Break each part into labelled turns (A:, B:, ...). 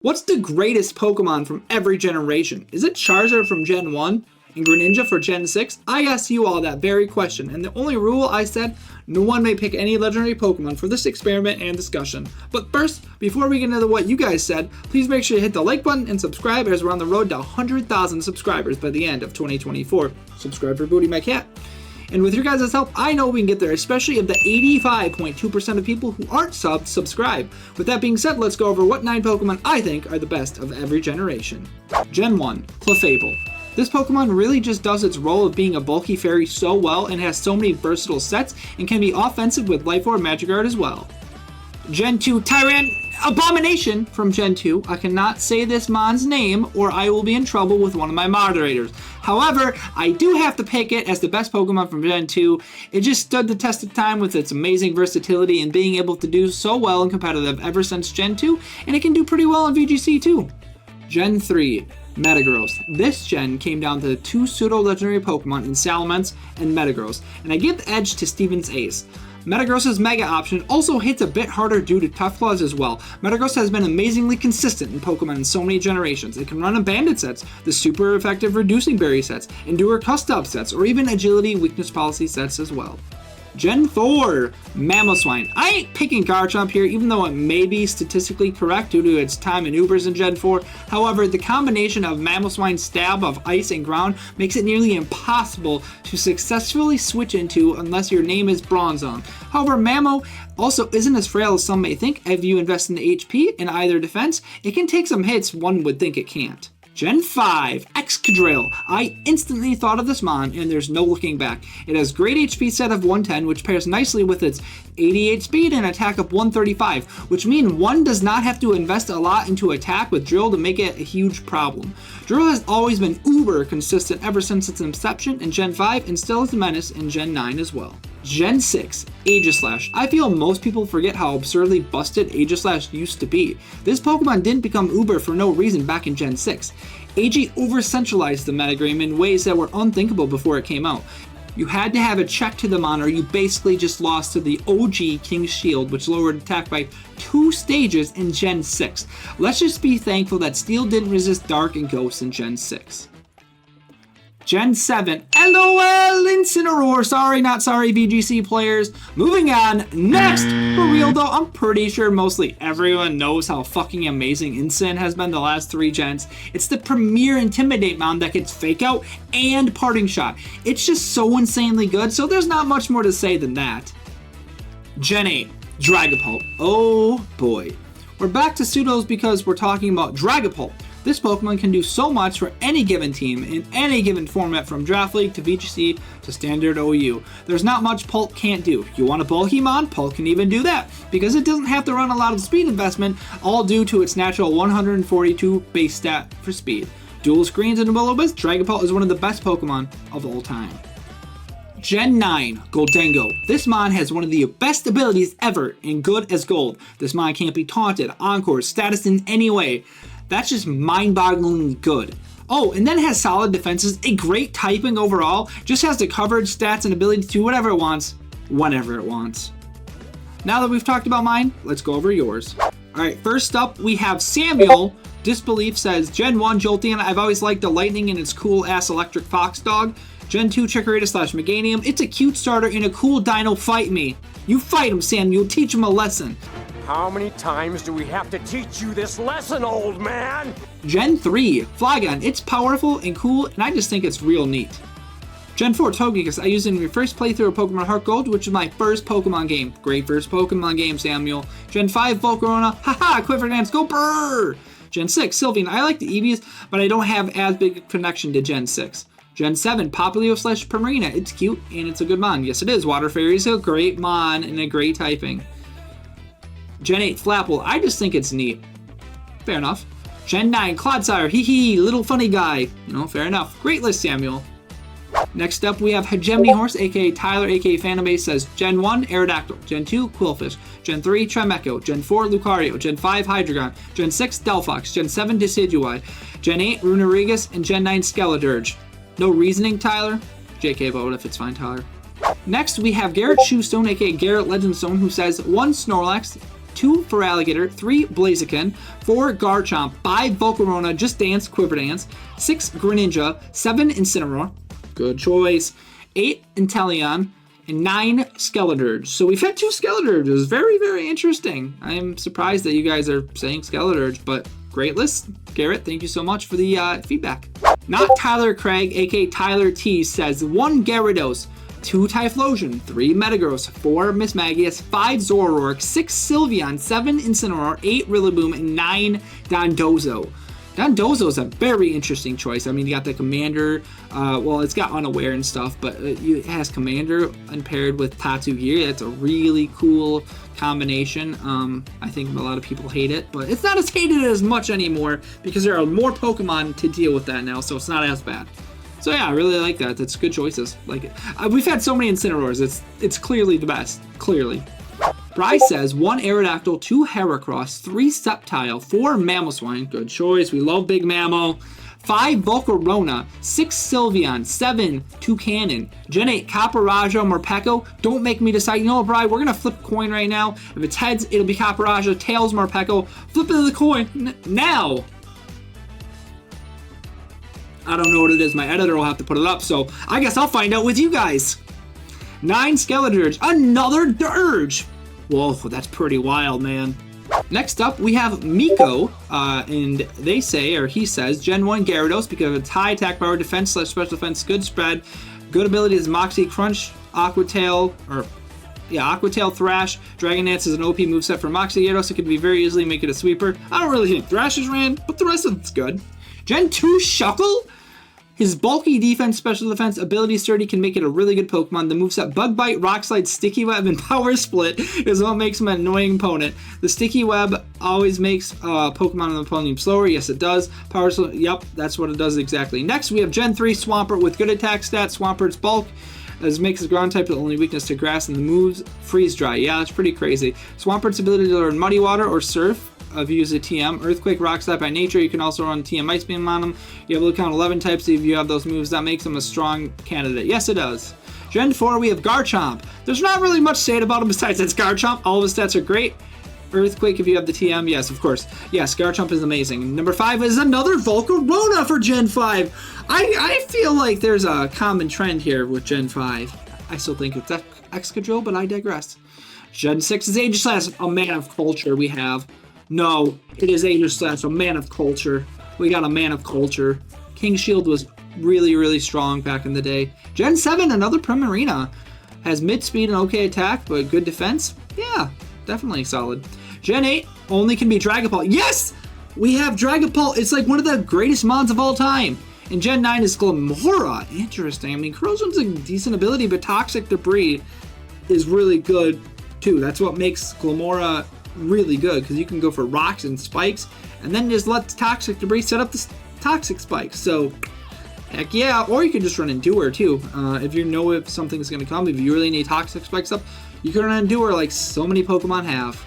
A: What's the greatest Pokemon from every generation? Is it Charizard from Gen 1 and Greninja for Gen 6? I asked you all that very question, and the only rule I said, no one may pick any legendary Pokemon for this experiment and discussion. But first, before we get into what you guys said, please make sure you hit the like button and subscribe as we're on the road to 100,000 subscribers by the end of 2024. Subscribe for Booty My Cat. And with your guys' help, I know we can get there, especially if the 85.2% of people who aren't subbed subscribe. With that being said, let's go over what 9 Pokemon I think are the best of every generation. Gen 1, Clefable. This Pokemon really just does its role of being a bulky fairy so well and has so many versatile sets and can be offensive with Life Orb Magikarp as well. Gen 2, Tyrant Abomination from Gen 2. I cannot say this mon's name or I will be in trouble with one of my moderators. However, I do have to pick it as the best Pokemon from Gen 2. It just stood the test of time with its amazing versatility and being able to do so well in competitive ever since Gen 2, and it can do pretty well in VGC too. Gen 3, Metagross. This gen came down to 2 pseudo-legendary Pokemon in Salamence and Metagross, and I give the edge to Steven's Ace. Metagross's Mega option also hits a bit harder due to Tough Claws as well. Metagross has been amazingly consistent in Pokemon in so many generations. It can run in Bandit sets, the super effective Reducing Berry sets, Endure Custop sets, or even Agility Weakness Policy sets as well. Gen 4, Mamoswine. I ain't picking Garchomp here, even though it may be statistically correct due to its time in Ubers in Gen 4. However, the combination of Mamoswine's stab of ice and ground makes it nearly impossible to successfully switch into unless your name is Bronzong. However, Mamo also isn't as frail as some may think. If you invest in HP in either defense, it can take some hits one would think it can't. Gen 5, Excadrill. I instantly thought of this mon, and there's no looking back. It has great HP set of 110, which pairs nicely with its 88 speed and attack of 135, which means one does not have to invest a lot into attack with Drill to make it a huge problem. Drill has always been uber consistent ever since its inception in Gen 5 and still is a menace in Gen 9 as well. Gen 6, Aegislash. I feel most people forget how absurdly busted Aegislash used to be. This Pokemon didn't become uber for no reason back in Gen 6. AG over-centralized the metagame in ways that were unthinkable before it came out. You had to have a check to the mon or you basically just lost to the OG King's Shield, which lowered attack by 2 stages in Gen 6. Let's just be thankful that Steel didn't resist Dark and Ghost in Gen 6. Gen 7, LOL Incineroar. Sorry, not sorry, VGC players. Moving on, next. For real though, I'm pretty sure mostly everyone knows how fucking amazing Incin has been the last 3 gens. It's the premier Intimidate mount that gets Fake Out and Parting Shot. It's just so insanely good, so there's not much more to say than that. Gen 8, Dragapult. Oh boy. We're back to pseudos because we're talking about Dragapult. This Pokemon can do so much for any given team in any given format from Draft League to VGC to Standard OU. There's not much Pult can't do. You want a bulky mon? Pult can even do that because it doesn't have to run a lot of speed investment, all due to its natural 142 base stat for speed. Dual screens and Will-O-Wisp, Dragapult is one of the best Pokemon of all time. Gen 9, Goldengo. This mon has one of the best abilities ever in Good as Gold. This mon can't be taunted, encored, status in any way. That's just mind-bogglingly good. Oh, and then it has solid defenses, a great typing overall, just has the coverage, stats, and ability to do whatever it wants, whenever it wants. Now that we've talked about mine, let's go over yours. Alright, first up, we have Samuel. Disbelief says, Gen 1 Jolteon. I've always liked the lightning and its cool-ass electric fox dog. Gen 2 Chikorita / Meganium. It's a cute starter and a cool dino. Fight me. You fight him, Samuel. Teach him a lesson.
B: How many times do we have to teach you this lesson, old man?
A: Gen 3, Flygon. It's powerful and cool, and I just think it's real neat. Gen 4, Togekiss. I used it in my first playthrough of Pokemon Heart Gold, which is my first Pokemon game. Great first Pokemon game, Samuel. Gen 5, Volcarona. Haha, Quiver Dance, go brrr! Gen 6, Sylveon. I like the Eevees, but I don't have as big a connection to Gen 6. Gen 7, Popplio / Primarina. It's cute, and it's a good mon. Yes, it is. Water Fairy is a great mon and a great typing. Gen 8, Flapple. I just think it's neat. Fair enough. Gen 9, Clodsire. Hee hee, little funny guy. You know, fair enough. Great list, Samuel. Next up, we have Hegemony Horse, aka Tyler, aka Fanbase, says Gen 1, Aerodactyl. Gen 2, Quillfish. Gen 3, Tremeco. Gen 4, Lucario. Gen 5, Hydreigon. Gen 6, Delphox. Gen 7, Decidueye. Gen 8, Runerigus. And Gen 9, Skeledirge. No reasoning, Tyler? JK vote if it's fine, Tyler. Next, we have Garrett Shoestone, aka Garrett Legendstone, who says 1, Snorlax. 2 Feraligatr, 3 Blaziken, 4 Garchomp, 5 Volcarona, Just Dance, Quiver Dance, 6 Greninja, 7 Incineroar, good choice, 8 Inteleon, and 9 Skeledirge. So we've had 2 Skeledirges. Very, very interesting. I am surprised that you guys are saying Skeledirge, but great list. Garrett, thank you so much for the feedback. Not Tyler Craig, aka Tyler T, says 1 Gyarados, 2 Typhlosion, 3 Metagross, 4 Mismagius, 5 Zoroark, 6 Sylveon, 7 Incineroar, 8 Rillaboom, and 9 Dondozo. Dondozo is a very interesting choice. I mean, you got the Commander, well, it's got Unaware and stuff, but it has Commander and paired with Tattoo Gear. That's a really cool combination. I think a lot of people hate it, but it's not as hated as much anymore because there are more Pokemon to deal with that now, so it's not as bad. So yeah, I really like that. That's good choices. Like it. We've had so many Incineroars. It's clearly the best. Clearly. Bryce says 1 Aerodactyl, 2 Heracross, 3 Sceptile, 4 Mamoswine. Good choice. We love Big Mammo. 5 Volcarona, 6 Sylveon, 7 Toucanon, Gen 8 Caparaja, Morpeko. Don't make me decide. You know what, Bri? We're going to flip a coin right now. If it's heads, it'll be Caparaja. Tails, Morpeko. Flip it the coin now. I don't know what it is. My editor will have to put it up, so I guess I'll find out with you guys. 9 Skeledirge. Another Dirge. Whoa, that's pretty wild, man. Next up, we have Miko, and they say, or he says, Gen 1 Gyarados because of its high attack power, defense / special defense, good spread, good abilities, Moxie, Crunch, Aqua Tail, Thrash, Dragon Dance is an OP moveset for Moxie Gyarados. It could be very easily make it a sweeper. I don't really think Thrash is ran, but the rest of it's good. Gen 2 Shuckle? His bulky defense, special defense, ability sturdy can make it a really good Pokemon. The moveset Bug Bite, Rock Slide, Sticky Web, and Power Split is what makes him an annoying opponent. The Sticky Web always makes Pokemon on the opponent slower. Yes, it does. Power Split, yep, that's what it does exactly. Next, we have Gen 3 Swampert with good attack stats. Swampert's bulk makes his ground type the only weakness to grass, and the moves Freeze Dry. Yeah, that's pretty crazy. Swampert's ability to learn Muddy Water or Surf. If you use a TM, Earthquake, Rock Slide by nature, you can also run TM Ice Beam on them. You have to count 11 types if you have those moves. That makes them a strong candidate. Yes, it does. Gen 4, we have Garchomp. There's not really much said about him besides it's Garchomp. All of his stats are great. Earthquake, if you have the TM, yes, of course. Yes, Garchomp is amazing. Number 5 is another Volcarona for Gen 5. I feel like there's a common trend here with Gen 5. I still think it's Excadrill, but I digress. Gen 6 is Aegislash, a man of culture we have. No, it is Aegislash, a man of culture. We got a man of culture. King Shield was really, really strong back in the day. Gen 7, another Primarina. Has mid-speed and okay attack, but good defense. Yeah, definitely solid. Gen 8 only can be Dragapult. Yes! We have Dragapult. It's like one of the greatest mons of all time. And Gen 9 is Glamora. Interesting. I mean, Corrosion's a decent ability, but Toxic Debris is really good, too. That's what makes Glamora really good, because you can go for rocks and spikes and then just let the Toxic Debris set up the toxic spikes. So heck yeah. Or you can just run Endure too. If you know if something's going to come, if you really need toxic spikes up, you can run Endure like so many Pokemon have.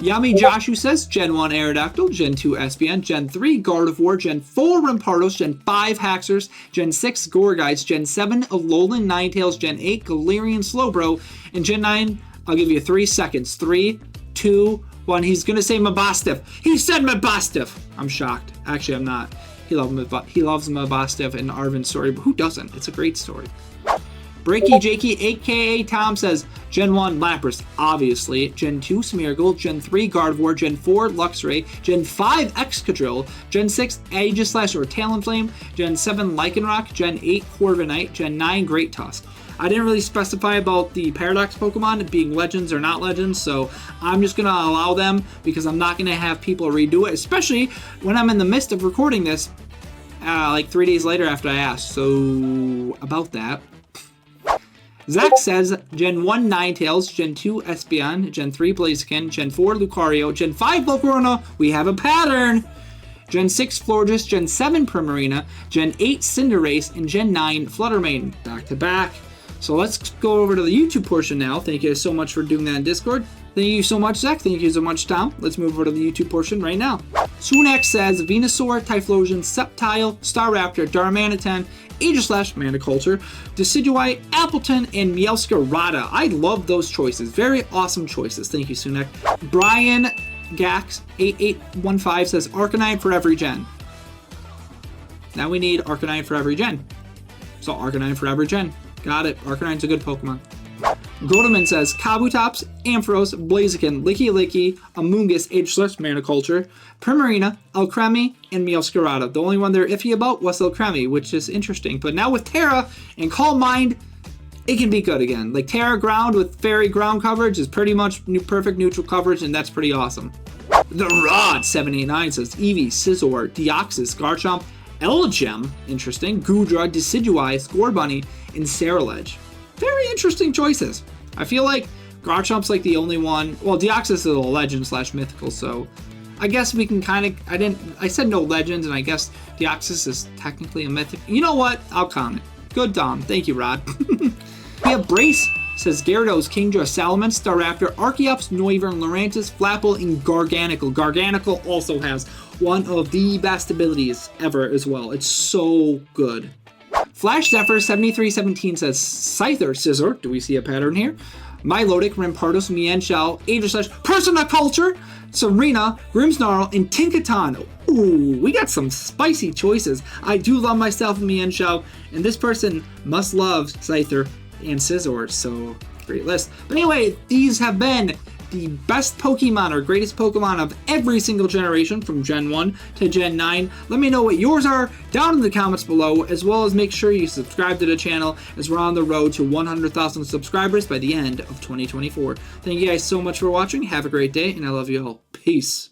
A: Yummy Joshu says Gen 1 Aerodactyl, Gen 2 Espeon, Gen 3 Gardevoir, Gen 4 Rampardos, Gen 5 Haxorus, Gen 6 Gourgeist, Gen 7 Alolan Ninetales, Gen 8 Galarian Slowbro, and Gen 9, I'll give you 3 seconds. 3, 2, 1. He's gonna say Mabastiff. He said Mabastiff. I'm shocked. Actually, I'm not. He loves Mabastiff in Arven's story, but who doesn't? It's a great story. Breaky Jakey, aka Tom, says Gen 1 Lapras, obviously. Gen 2 Smeargle, Gen 3 Gardevoir, Gen 4 Luxray, Gen 5 Excadrill, Gen 6 Aegislash or Talonflame, Gen 7 Lycanroc, Gen 8 Corviknight, Gen 9 Great Tusk. I didn't really specify about the Paradox Pokemon being legends or not legends, so I'm just going to allow them because I'm not going to have people redo it, especially when I'm in the midst of recording this like 3 days later after I asked. So, about that. Zach says Gen 1 Ninetales, Gen 2 Espeon, Gen 3 Blaziken, Gen 4 Lucario, Gen 5 Volcarona, we have a pattern! Gen 6 Florges, Gen 7 Primarina, Gen 8 Cinderace, and Gen 9 Fluttermane. Back to back. So let's go over to the YouTube portion now. Thank you so much for doing that in Discord. Thank you so much, Zach. Thank you so much, Tom. Let's move over to the YouTube portion right now. Sunak says Venusaur, Typhlosion, Sceptile, Staraptor, Darmanitan, Aegislash, Maniculture, Decidueye, Appleton, and Meowscarada. I love those choices. Very awesome choices. Thank you, Sunak. Brian Gax8815 says Arcanine for every gen. Now we need Arcanine for every gen. So Arcanine for every gen. Got it. Arcanine's a good Pokemon. Godeman says Kabutops, Ampharos, Blaziken, Licky, Amoonguss, Ageless, Maniculture, Primarina, Alcremie, and Meowscarada. The only one they're iffy about was Alcremie, which is interesting. But now with Terra and Calm Mind, it can be good again. Like Terra Ground with Fairy Ground coverage is pretty much perfect neutral coverage, and that's pretty awesome. The Rod 789 says Eevee, Scizor, Deoxys, Garchomp, Elgem, interesting, Goodra, Decidueye, Scorbunny, and Ceruledge. Very interesting choices. I feel like Garchomp's like the only one. Well, Deoxys is a legend / mythical, so I guess we can kind of. I said no legends, and I guess Deoxys is technically a mythic. You know what? I'll comment. Good Dom. Thank you, Rod. We have Brace says Gyarados, Kingdra, Salamence, Staraptor, Archeops, Noivern, Lurantis, Flapple, and Garganical. Garganical also has one of the best abilities ever as well. It's so good. Flash Zephyr 7317 says Scyther, Scizor. Do we see a pattern here? Milotic, Rampardos, Mienshao, Aegislash, Personiculture, Serena, Grimmsnarl, and Tinkaton. Ooh, we got some spicy choices. I do love myself a Mienshao, and this person must love Scyther and Scizor, so great list. But anyway, these have been the best Pokemon or greatest Pokemon of every single generation from Gen 1 to Gen 9. Let me know what yours are down in the comments below, as well as make sure you subscribe to the channel as we're on the road to 100,000 subscribers by the end of 2024. Thank you guys so much for watching. Have a great day, and I love you all. Peace.